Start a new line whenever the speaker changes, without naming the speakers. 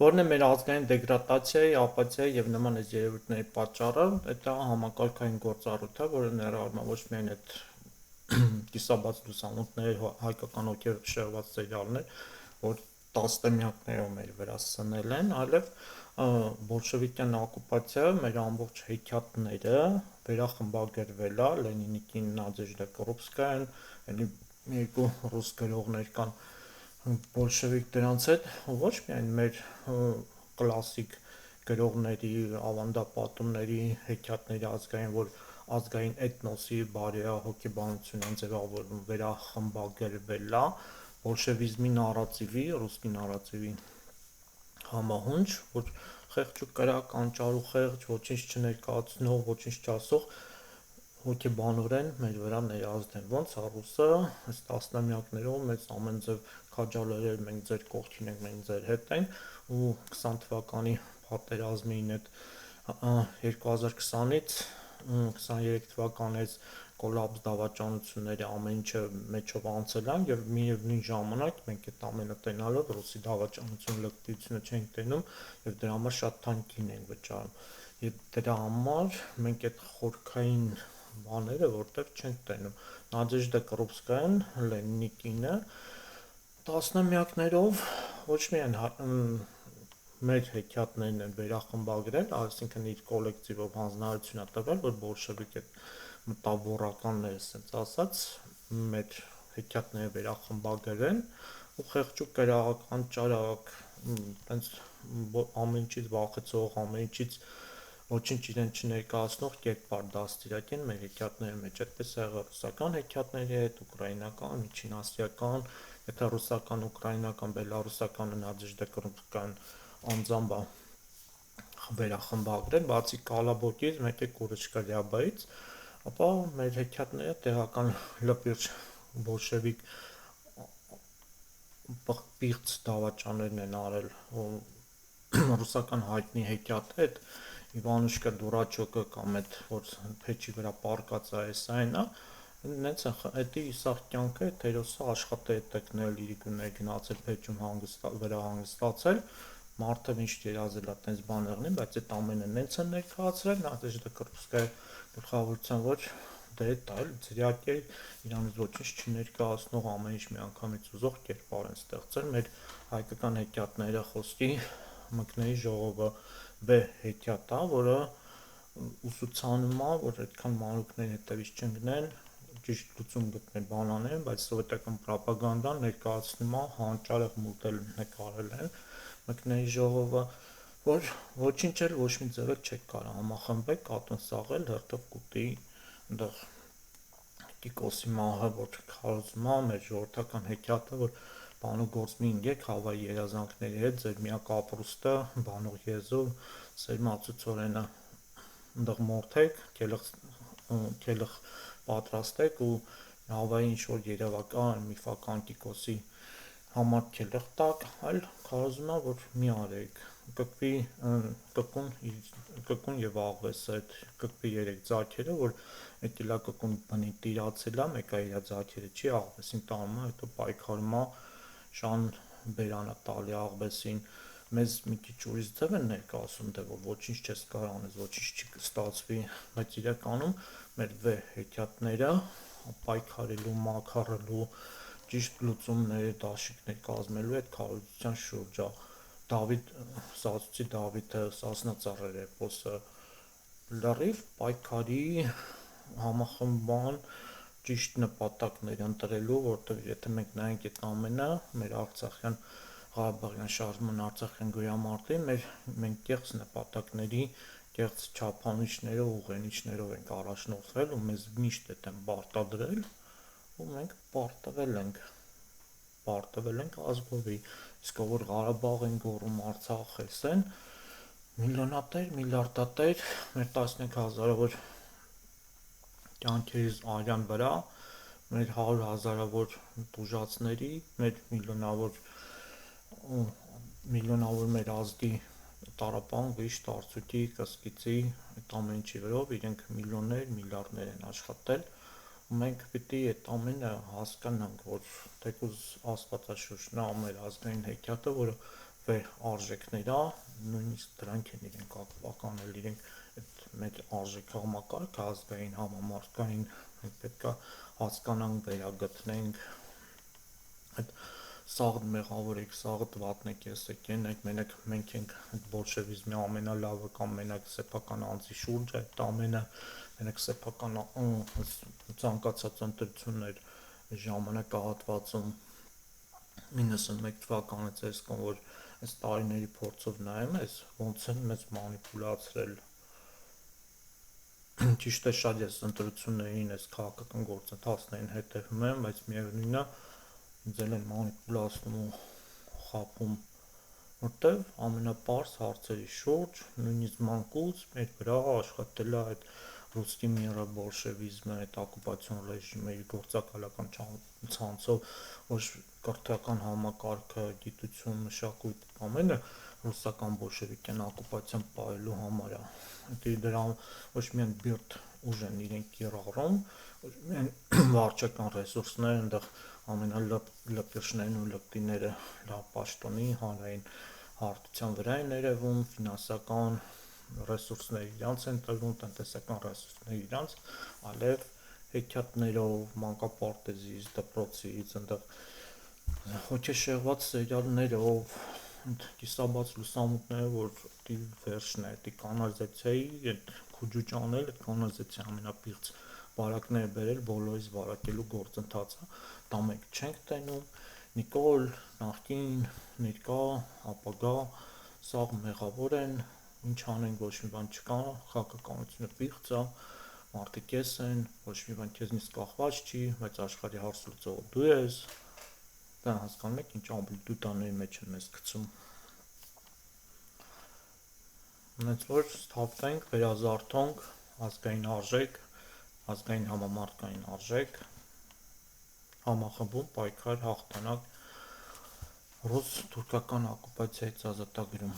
որն է մեր ազգային դեգրադացիայի, ապաթիայի եւ նման այս երևույթների պատճառը, դա համակարգային գործառույթ է, որը ներառում է ոչ միայն այդ կիսաբաց լուսամուտների հայկական ոգեշերված սերիալներ, որ տասնամյակներով մեր վրա սնել են, այլև բոլշևիկյան օկուպացիայով մեր ամբողջ հեքիաթները վերախմբագրվել է Լենինիկին, Նադեժդա Կորոբսկայան, էլի երկու ռուս գրողներ կան բոլշևիկ դրանց հետ ոչ միայն մեր կլասիկ գրողների, ավանդապատումների, հեքիաթների ազգային, որ ազգային էթնոսի բարեհոգեբանությունը ձևավորվում վերախմբագրվել է բոլշևիզմի նարատիվի, ռուսկի նարատիվի համահունչ, որ խեղճ ու կրակ, անճար ու խեղճ, ոչինչ չներկայացնող, ոչինչ չասող հոգեբանորեն մեր վրա ներազդեն, ոնց է ռուսը այս տասնամյակներով մեծ ամեն ձև քաջալերել, մենք ձեր կողքին ենք, մենք ձեր հետ ենք ու 20 թվականի պատերազմին այդ 2020-ից 23 թվականից կոլապս դավաճանությունների ամեն ինչը մեջով անցել են եւ միևնույն ժամանակ մենք այդ ամենը տենալով ռուսի դավաճանություն լկտիությունը չենք տենում եւ դրա համար շատ թանկ գին ենք վճարում եւ դրա համար մենք այդ խորքային բաները որտեղ չենք տենում Նադեժդա Կորոբսկայան Լենինիկինը տասնամյակներով ոչ միայն մեր հեքիաթներն են վերախմբագրել, այսինքն իր կոլեկտիվով հանձնարարություն է տվել, որ բոլշևիկ այդ մտավորականները, ասենց ասած, մեր հեքիաթները վերախմբագրեն ու խեղճ ու կրակ, անճարակ, տենց ամեն ինչից վախեցող, ամեն ինչից ոչինչ իրեն չներկայացնող կերպար դաստիարակեն մեր հեքիաթների մեջ, այդպես է եղել ռուսական հեքիաթների հետ, ուկրաինական, միջինասիական, եթե ռուսական, ուկրաինական, բելառուսականը Նադեժդա Կորոբսկայան անձամբ վերախմբագրել, բացի Կալաբոկից, մեկ է Կուրեչկալյաբայից, ապա մեր հեքիաթները տեղական լպիրջ բոլշևիկ պիղծ դավաճաններն են արել ռուսական հայտնի հեքիաթ է Իվանուշկա Դուրաչոկը կամ այդ որ փեչի վրա պարկած է էսայինը նենց է դա իսախ կյանքը հերոսը աշխատել է տեկնել իրիկուններ գնացել փեչում վրա հանգստացել մարդը միշտ երազել է տենց բան եղնի բայց այդ ամենը նենց են ներկայացրել Նադեժդա Կորոբսկայի գլխավորության ոչ դե այլ ծրյակի իրանից ոչինչ չներկայացնող ամեն ինչ միանգամից ուզող կերպար են ստեղծել մեր հայկական հեքիաթները խոսքի մկների ժողովը B հեքիաթ է, որը ուսուցանում է, որ այդքան մանուկների հետևից չընկնեն, ճիշտ լուծում գտնել բանաներին, բայց սովետական պրոպագանդան ներկայացնում է հանճարեղ մուտել նկարել են մկների ժողովը, որ ոչինչ էլ ոչ մի ձև չեք կարող համախմբել, կատուն սաղել, հերթով կուտի, այնտեղ Կիկոսի մահը, որ քարոզում է մեր ժողովրդական հեքիաթը, որ բանու գործ մի ընկեք հավայի երազանքների հետ, ձեր միակ ապրուստը, բանող եզու, սերմացուցորենը այնտեղ մորթեք, կելխ պատրաստեք ու հավայի ինչ-որ երևական, միֆական Կիկոսի համար կելխ տակ, այլ քարոզում է, որ մի արեք, կկուն եւ աղվեսը, այդ կկվի երեք ձագերը, որ այդ իլա կկուն բնի տիրացել է, մեկը իր ձագերը չի աղվեսին տանում է, հետո պայքարում է շան բերանա տալի աղվեսին մեզ մի քիչ ուրիշ ձև են ներկայացում, դե որ ոչինչ չես կարող անես, ոչինչ չի կստացվի, բայց իրականում մեր հեքիաթները պայքարելու, մաքարելու, ճիշտ լուծումների, դաշինքներ կազմելու այդ քարոզության շուրջ է Սացուցի Դավիթը Սասնածառեր էպոսը լրիվ պայքարի համախմբման ճիշտ նպատակներ ընտրելու, որտեղ եթե մենք նայենք այդ ամենը մեր Արցախյան Ղարաբաղյան շարժման Արցախյան գոյամարտի մենք կեղծ նպատակների, կեղծ չափանիշներով, ուղենիշներով ենք առաջնորդվել ու մեզ միշտ այդ են պարտադրել ու մենք պարտվել ենք ազգովի, իսկ որ Ղարաբաղ են գոռում Արցախ են միլիոնատեր, միլիարդատեր, մեր 15 հազարավոր կյանքերից արյան վրա, մեր 100 հազարավոր տուժածների, մեր միլիոնավոր մեր ազգի տառապան, վիշտ, արծույթի, կսկիծի, այդ ամեն ինչի վրով իրենք միլիոններ, միլիարդներ են աշխատել ու մենք պիտի այդ ամենը հասկանանք, որ թեկուզ աստվածաշուչն է մեր ազգային հեքիաթը, որը արժեքներ է, նույնիսկ դրանք են իրենք ականել, իրենք այդ մեր արժեք համակարգը ազգային համամարտկային պետք է հասկանանք, վերագտնենք, այդ սաղդ մեղավոր եք, սաղդ վատն եք, եսեք ենեք, մենք ենք բոլշևիզմի ամենալավը կամ մենակ սեփական անձի շուրջ այդ ամենը, մենակ սեփական ցանկացած ընտրություններ ժամանակահատվածում 91 թվականից այս կողմ որ այս տարիների փորձով նայում ես ոնց են մեզ մանիպուլացրել, ճիշտ է շատ ես ընտրություններին այս քաղաքական գործընթացներին հետևում եմ, բայց միևնույնն է ինձ էլ են մանիպուլացնում ու խաբում, որտեվ ամենապարզ հարցերի շուրջ նույնիսկ մանկուց մեր վրա աշխատել է այդ ռուսկի միրը բոլշևիզմը, այդ օկուպացիոն ռեժիմը իր գործակալական ցանցով, ոչ կրթական համակարգը, գիտություն, մշակույթ, ամենը ռուսական բոլշևիկյան օկուպացիան պահելու համար է, դրա ոչ միայն բիրտ ուժ են իրենք կիրառում, ոչ միայն վարչական ռեսուրսներ, այնտեղ ամենալպիչներն ու լկտիները լավ պաշտոնի հանրային հարթության վրա են երևում, ֆինանսական ռեսուրսները իրանց են տրվում, տնտեսական ռեսուրսները իրանց, այլև հեքիաթներով, մանկապարտեզից, դպրոցից, այնտեղ հոգեշեղված սերիալներով, կիսաբաց լուսամուտները, որ վերջն է, դի կանալիզացիայի այդ քուջուճ անել, այդ կանալիզացիայի ամենապիղծ վարակները բերել բոլորից վարակելու գործընթացը, դա մենք չենք տենում, Նիկոլ, նախկին, ներկա, ապագա, սաղ մեղավոր են, ինչ անենք ոչ մի բան չկա, քաղաքականությունը պիղծ է, մարդիկ ես են, ոչ մի բան քեզնից կախված չի, բայց աշխարհի հարց լուծողը դու ես, դա հասկանում եք ինչ ամպլիտուդաների մեջ են մեզ գցում, հենց որ սթափվենք, վերազարթոնք, ազգային արժեք, ազգային համամարտկային արժեք, համախմբում, պայքար, հաղթանակ ռուս-թուրքական օկուպացիայից ազատագրում